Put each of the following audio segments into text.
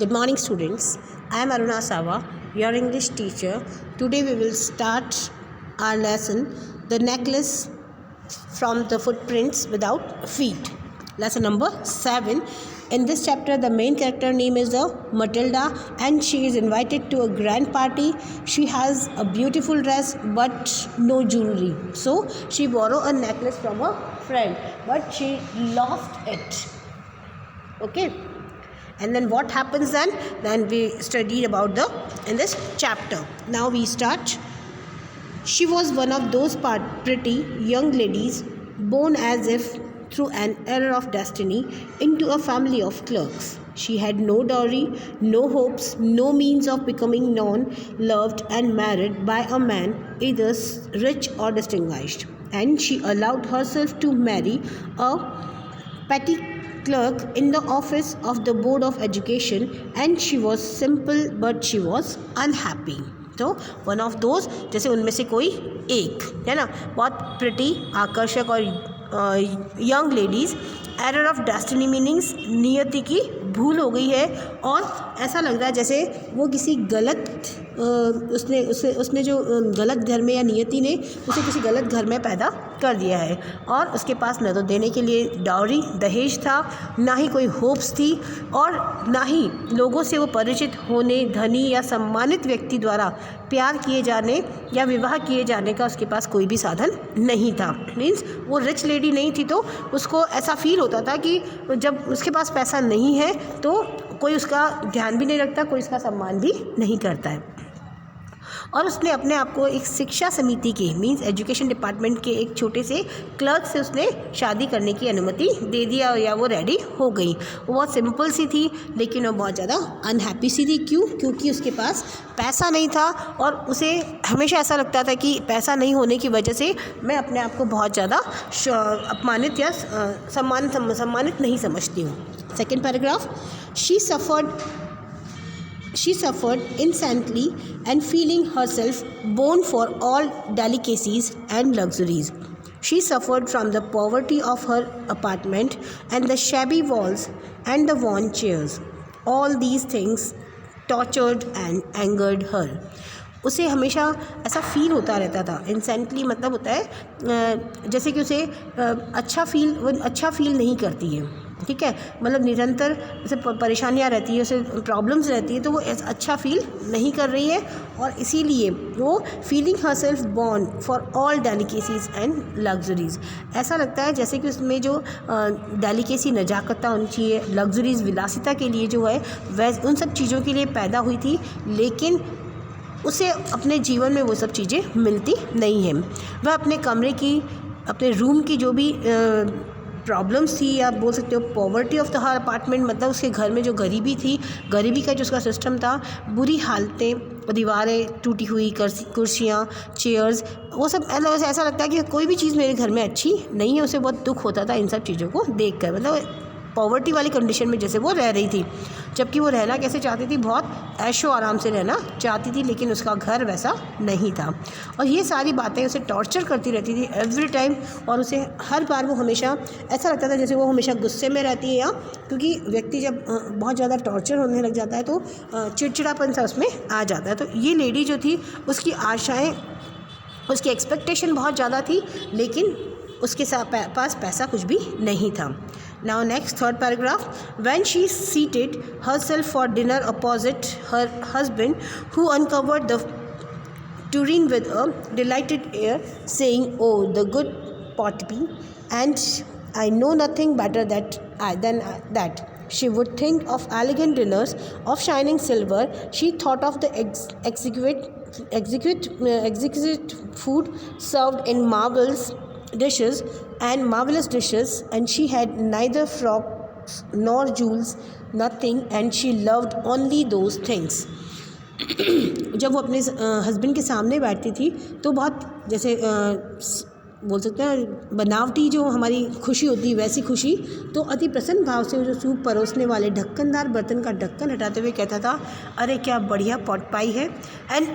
Good morning, students. I am Aruna Sawa, your English teacher. Today we will start our lesson, The Necklace from the Footprints Without Feet. Lesson number 7. In this chapter, the main character name is Matilda, and she is invited to a grand party. She has a beautiful dress but no jewelry. So she borrowed a necklace from a friend, but she lost it. Okay. And then what happens then? Then we studied about in this chapter. Now we start. She was one of those pretty young ladies born as if through an error of destiny into a family of clerks. She had no dowry, no hopes, no means of becoming known, loved and married by a man either rich or distinguished. And she allowed herself to marry a petty clerk in the office of the Board of Education, and she was simple but she was unhappy. तो one of those जैसे उनमें से कोई एक है ना, बहुत pretty आकर्षक और young ladies, error of destiny meanings नियति की भूल हो गई है, और ऐसा लग रहा है जैसे वो किसी गलत उसने जो गलत घर में या नियति ने उसे किसी गलत घर में पैदा कर दिया है, और उसके पास न तो देने के लिए डाउरी दहेज था, ना ही कोई होप्स थी, और ना ही लोगों से वो परिचित होने, धनी या सम्मानित व्यक्ति द्वारा प्यार किए जाने या विवाह किए जाने का उसके पास कोई भी साधन नहीं था. मीन्स वो रिच लेडी नहीं थी, तो उसको ऐसा फील होता था कि जब उसके पास पैसा नहीं है तो कोई उसका ध्यान भी नहीं रखता, कोई उसका सम्मान भी नहीं करता है. और उसने अपने आप को एक शिक्षा समिति के मीन्स एजुकेशन डिपार्टमेंट के एक छोटे से क्लर्क से उसने शादी करने की अनुमति दे दिया, या वो रेडी हो गई. वो बहुत सिंपल सी थी, लेकिन वो बहुत ज़्यादा अनहैप्पी सी थी. क्यों? क्योंकि उसके पास पैसा नहीं था, और उसे हमेशा ऐसा लगता था कि पैसा नहीं होने की वजह से मैं अपने आप को बहुत ज़्यादा अपमानित या सम्मानित नहीं समझती हूँ. Second paragraph. She suffered instantly and feeling herself born for all delicacies and luxuries. She suffered from the poverty of her apartment and the shabby walls and the worn chairs. All these things tortured and angered her. उसे हमेशा ऐसा feel होता रहता था. Incessantly मतलब होता है जैसे कि उसे अच्छा फील नहीं करती है. ठीक है, मतलब निरंतर उसे परेशानियाँ रहती है, उसे प्रॉब्लम्स रहती है, तो वो अच्छा फील नहीं कर रही है, और इसीलिए वो feeling herself born for all delicacies and luxuries. ऐसा लगता है जैसे कि उसमें जो डेलिकेसी नजाकत होनी चाहिए, लग्जरीज़ विलासिता के लिए जो है वह उन सब चीज़ों के लिए पैदा हुई थी, लेकिन उसे अपने जीवन में वो सब चीज़ें मिलती नहीं हैं. वह अपने रूम की जो भी प्रॉब्लम्स थी, या बोल सकते हो poverty of the her apartment, मतलब उसके घर में जो गरीबी थी, गरीबी का जो उसका सिस्टम था, बुरी हालतें, दीवारें टूटी हुई, कुर्सियाँ, चेयर्स, वो सब ऐसा लगता है कि कोई भी चीज़ मेरे घर में अच्छी नहीं है. उसे बहुत दुख होता था इन सब चीज़ों को देख कर. मतलब पॉवर्टी वाली कंडीशन में जैसे वो रह रही थी, जबकि वो रहना कैसे चाहती थी, बहुत ऐशो आराम से रहना चाहती थी, लेकिन उसका घर वैसा नहीं था. और ये सारी बातें उसे टॉर्चर करती रहती थी एवरी टाइम, और उसे हर बार वो हमेशा ऐसा लगता था जैसे वो हमेशा गुस्से में रहती है, या क्योंकि व्यक्ति जब बहुत ज़्यादा टॉर्चर होने लग जाता है तो चिड़चिड़ापन सा उसमें आ जाता है. तो ये लेडी जो थी, उसकी आशाएँ, उसकी एक्सपेक्टेशन बहुत ज़्यादा थी, लेकिन उसके पास पैसा कुछ भी नहीं था. Now next, third paragraph. When she seated herself for dinner opposite her husband, who uncovered the tureen with a delighted air, saying, "Oh, the good potby, and I know nothing better than that." She would think of elegant dinners of shining silver. She thought of the exquisite food served in marvelous dishes, and she had neither frocks nor jewels, nothing, and she loved only those things. जब वो अपने husband के सामने बैठती थी तो बहुत जैसे बोल सकते हैं बनावटी जो हमारी खुशी होती है वैसी खुशी, तो अति प्रसन्न भाव से जो सूप परोसने वाले ढक्कनदार बर्तन का ढक्कन हटाते हुए कहता था, अरे क्या बढ़िया पॉट पाई है. एंड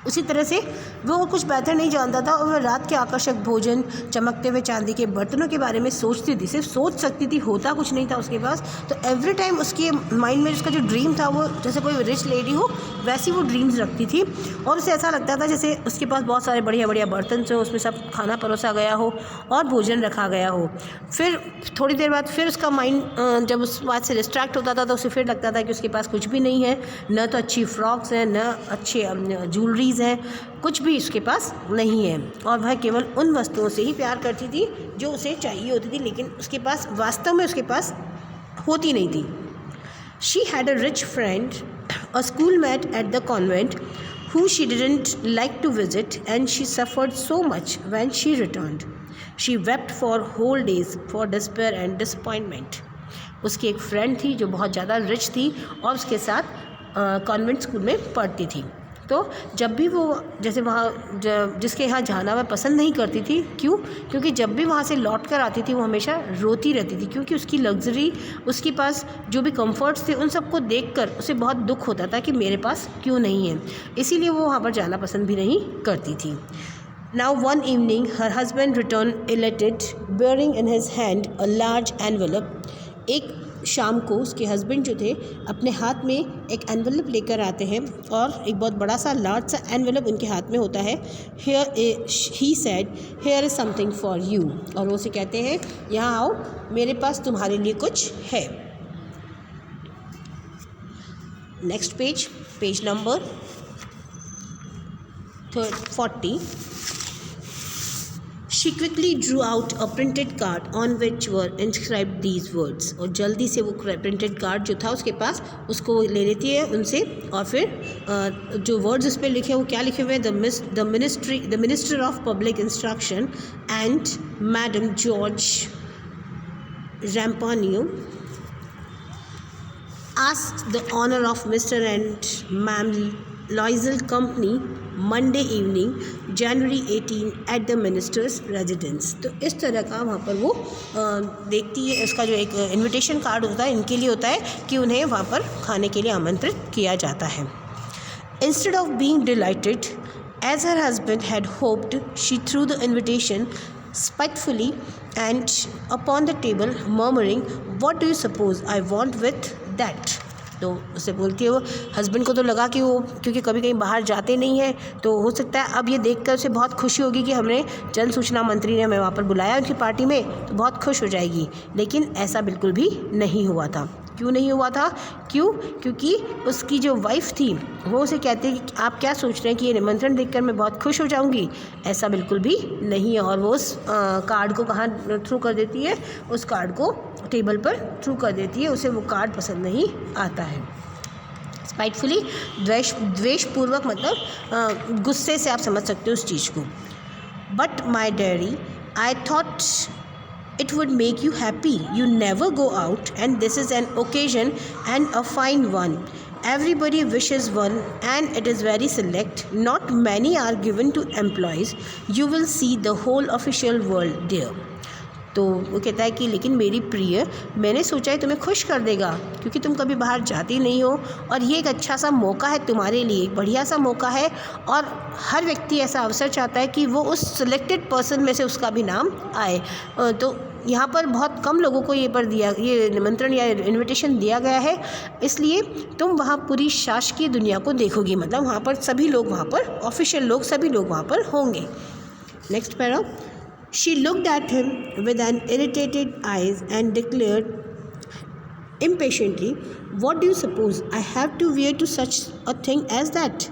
उसी तरह से वो कुछ बेहतर नहीं जानता था और वह रात के आकर्षक भोजन, चमकते हुए चांदी के बर्तनों के बारे में सोचती थी, सिर्फ सोच सकती थी, होता कुछ नहीं था उसके पास। तो एवरी टाइम उसके माइंड में उसका जो ड्रीम था वो जैसे कोई रिच लेडी हो वैसी वो ड्रीम्स रखती थी। और उसे ऐसा लगता था जैसे उसके पास बहुत सारे बढ़िया बढ़िया बर्तन हो, उसमें सब खाना परोसा गया हो और भोजन रखा गया हो। फिर थोड़ी देर बाद फिर उसका माइंड जब उस बात से डिस्ट्रैक्ट होता था तो उसे फिर लगता था कि उसके पास कुछ भी नहीं है, न तो अच्छी फ्रॉक्स हैं, न अच्छे ज्वेलरीज हैं, कुछ भी उसके पास नहीं है। और वह केवल उन वस्तुओं से ही प्यार करती थी जो उसे चाहिए होती थी, लेकिन उसके पास वास्तव में उसके पास होती नहीं थी। She had a rich friend, a schoolmate at the convent, who she didn't like to visit, and she suffered so much when she returned. She wept for whole days for despair and disappointment. उसकी एक friend थी जो बहुत ज़्यादा rich थी और उसके साथ कॉन्वेंट स्कूल में पढ़ती थी। तो जब भी वो जैसे वहाँ जिसके यहाँ जाना वह पसंद नहीं करती थी, क्यों? क्योंकि जब भी वहाँ से लौट कर आती थी वो हमेशा रोती रहती थी, क्योंकि उसकी लग्जरी, उसके पास जो भी कंफर्ट्स थे उन सबको देखकर उसे बहुत दुख होता था कि मेरे पास क्यों नहीं है, इसीलिए वो वहाँ पर जाना पसंद भी नहीं करती थी। Now one evening her husband returned elated, bearing in his hand a large envelope. एक शाम को उसके हस्बैंड जो थे अपने हाथ में एक एनवेलप लेकर आते हैं और एक बहुत बड़ा सा लार्ज सा एनवेलप उनके हाथ में होता है। He said here is something for you, और वो उसे कहते हैं यहाँ आओ, मेरे पास तुम्हारे लिए कुछ है। Next page, page number 40. She quickly drew out a printed card on which were inscribed these words. और जल्दी से वो प्रिंटेड कार्ड जो था उसके पास उसको ले लेती है उनसे, और फिर जो वर्ड्स उस पर लिखे वो क्या लिखे हुए हैं, the minister of public instruction and madam George Ramponneau asked the honor of Mr. and Ma'am Loisel Company Monday evening, January 18 at the minister's residence. तो इस तरह का वहाँ पर वो देखती है, इसका जो एक इनविटेशन कार्ड होता है इनके लिए होता है कि उन्हें वहाँ पर खाने के लिए आमंत्रित किया जाता है। Instead of being delighted as her husband had hoped, she threw the invitation spitefully and upon the table, murmuring, "What do you suppose I want with that?" तो उसे बोलती है, वो हस्बैंड को तो लगा कि वो क्योंकि कभी कहीं बाहर जाते नहीं हैं तो हो सकता है अब ये देखकर उसे बहुत खुशी होगी कि हमने जन सूचना मंत्री ने हमें वहाँ पर बुलाया उनकी पार्टी में, तो बहुत खुश हो जाएगी। लेकिन ऐसा बिल्कुल भी नहीं हुआ था। क्यों नहीं हुआ था? क्योंकि उसकी जो वाइफ थी वो उसे कहती है कि आप क्या सोच रहे हैं कि ये निमंत्रण देखकर मैं बहुत खुश हो जाऊंगी? ऐसा बिल्कुल भी नहीं है। और वो उस कार्ड को कहाँ थ्रू कर देती है? उस कार्ड को टेबल पर थ्रू कर देती है, उसे वो कार्ड पसंद नहीं आता है। स्पाइटफुली, द्वेषपूर्वक, मतलब गुस्से से आप समझ सकते हो उस चीज़ को। But my dairy, I thought it would make you happy. You never go out, and this is an occasion and a fine one. Everybody wishes one, and it is very select. Not many are given to employees. You will see the whole official world there. तो वो कहता है कि लेकिन मेरी प्रिय, मैंने सोचा है तुम्हें खुश कर देगा क्योंकि तुम कभी बाहर जाती नहीं हो और ये एक अच्छा सा मौका है तुम्हारे लिए, एक बढ़िया सा मौका है। और हर व्यक्ति ऐसा अवसर चाहता है कि वो उस सिलेक्टेड पर्सन में से उसका भी नाम आए। तो यहाँ पर बहुत कम लोगों को ये निमंत्रण या इनविटेशन दिया गया है, इसलिए तुम वहाँ पूरी शासकीय दुनिया को देखोगी, मतलब वहाँ पर सभी लोग, वहाँ पर ऑफिशियल लोग, सभी लोग वहाँ पर होंगे। Next para. She looked at him with an irritated eyes and declared impatiently, "What do you suppose I have to wear to such a thing as that?"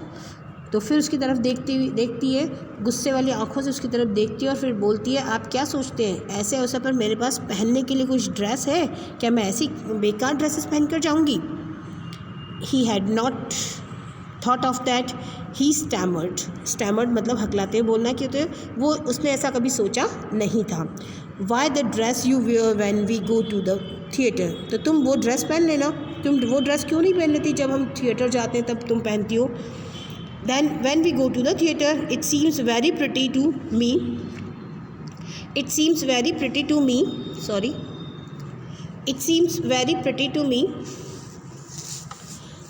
तो फिर उसकी तरफ देखती है, गुस्से वाली आंखों से उसकी तरफ देखती है और फिर बोलती है, आप क्या सोचते हैं ऐसे अवसर पर मेरे पास पहनने के लिए कुछ ड्रेस है क्या? मैं ऐसी बेकार ड्रेसेस पहन कर जाऊँगी? He had not thought of that, he stammered मतलब हकलाते हुए बोलना कि तो वो उसने ऐसा कभी सोचा नहीं था। Why the dress you wear when we go to the theatre, तो तुम वो ड्रेस पहन लेना, तुम वो ड्रेस क्यों नहीं पहन लेती जब हम थिएटर जाते हैं तब तुम पहनती हो। Then when we go to the theatre it seems very pretty to me, it seems very pretty to me, sorry, it seems very pretty to me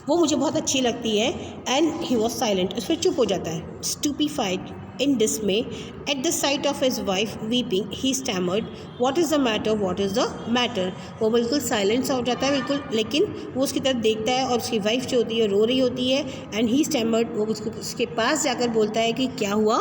वो मुझे बहुत अच्छी लगती है। एंड ही वॉज साइलेंट, फिर चुप हो जाता है। Stupefied in dismay at the sight of his wife weeping he stammered what is the matter, what is the matter. वो बिल्कुल साइलेंट सा हो जाता है बिल्कुल, लेकिन वो उसकी तरफ देखता है और उसकी वाइफ जो होती है रो रही होती है। एंड ही स्टैमर्ड, वो उसके पास जाकर बोलता है कि क्या हुआ,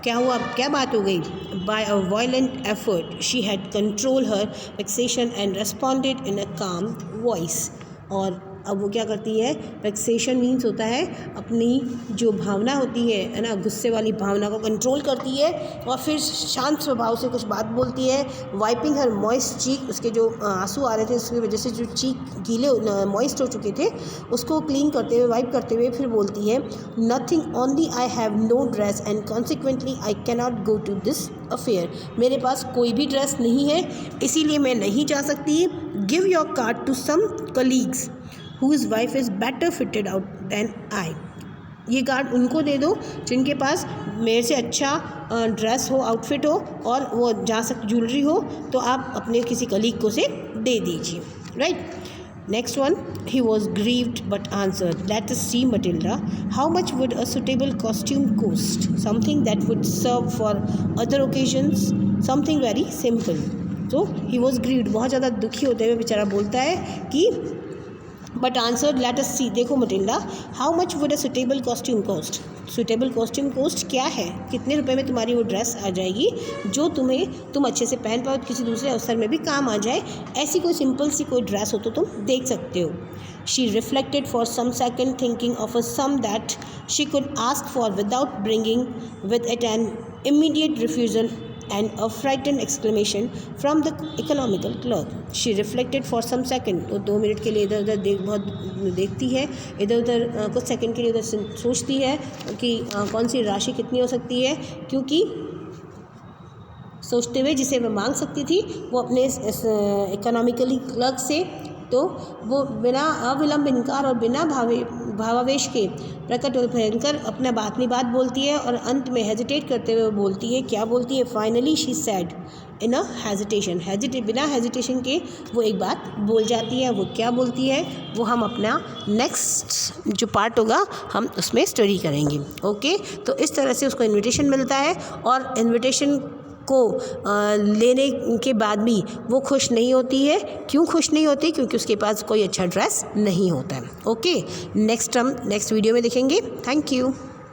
क्या बात हो गई। By a violent effort she had control her vexation and responded in a calm voice. और अब वो क्या करती है, वेक्सेशन मीन्स होता है अपनी जो भावना होती है ना, गुस्से वाली भावना को कंट्रोल करती है और फिर शांत स्वभाव से कुछ बात बोलती है। वाइपिंग हर मॉइस्ट चीक, उसके जो आंसू आ रहे थे उसकी वजह से जो चीक गीले मॉइस्ट हो चुके थे उसको क्लीन करते हुए, वाइप करते हुए फिर बोलती है, nothing only I have no dress and consequently I cannot go to this affair. मेरे पास कोई भी ड्रेस नहीं है, इसीलिए मैं नहीं जा सकती। Give your card to some colleagues whose wife is better fitted out than I। ये कार्ड उनको दे दो जिनके पास मेरे से अच्छा ड्रेस हो, आउटफिट हो और वो जहाँ से ज्वेलरी हो, तो आप अपने किसी कलीग को से दे दीजिए। Right, next one, he was grieved but answered, let us see Matilda, how much would a suitable costume cost? Something that would serve for other occasions, something very simple। तो he was grieved, बहुत ज़्यादा दुखी होते हुए बेचारा बोलता है कि बट आंसर लेट अस सी, देखो Matilda, how much would a suitable costume cost. Suitable costume cost क्या है, कितने रुपए में तुम्हारी वो ड्रेस आ जाएगी जो तुम अच्छे से पहन पाओ, किसी दूसरे अवसर में भी काम आ जाए। ऐसी कोई सिंपल सी कोई ड्रेस हो तो तुम देख सकते हो। She reflected for some second thinking of a sum that she could ask for without bringing with it an immediate refusal and a frightened exclamation from the economical clerk। She reflected for some second, तो 2 minute के लिए इधर उधर बहुत देखती है, इधर उधर कुछ सेकंड के लिए उधर सोचती है कि कौन सी राशि कितनी हो सकती है, क्योंकि सोचते हुए जिसे वह मांग सकती थी वो अपने इकोनॉमिकली क्लर्क से, तो वो बिना अविलंब इनकार और बिना भावावेश के प्रकट और भयंकर अपनी बात बोलती है और अंत में हेजिटेट करते हुए बोलती है, क्या बोलती है, finally she said in a hesitation, बिना हेजिटेशन के वो एक बात बोल जाती है। वो क्या बोलती है वो हम अपना नेक्स्ट जो पार्ट होगा हम उसमें स्टडी करेंगे। ओके, तो इस तरह से उसको इन्विटेशन मिलता है और इन्विटेशन को लेने के बाद भी वो खुश नहीं होती है। क्यों खुश नहीं होती, क्योंकि उसके पास कोई अच्छा ड्रेस नहीं होता है। ओके, नेक्स्ट वीडियो में देखेंगे। Thank you.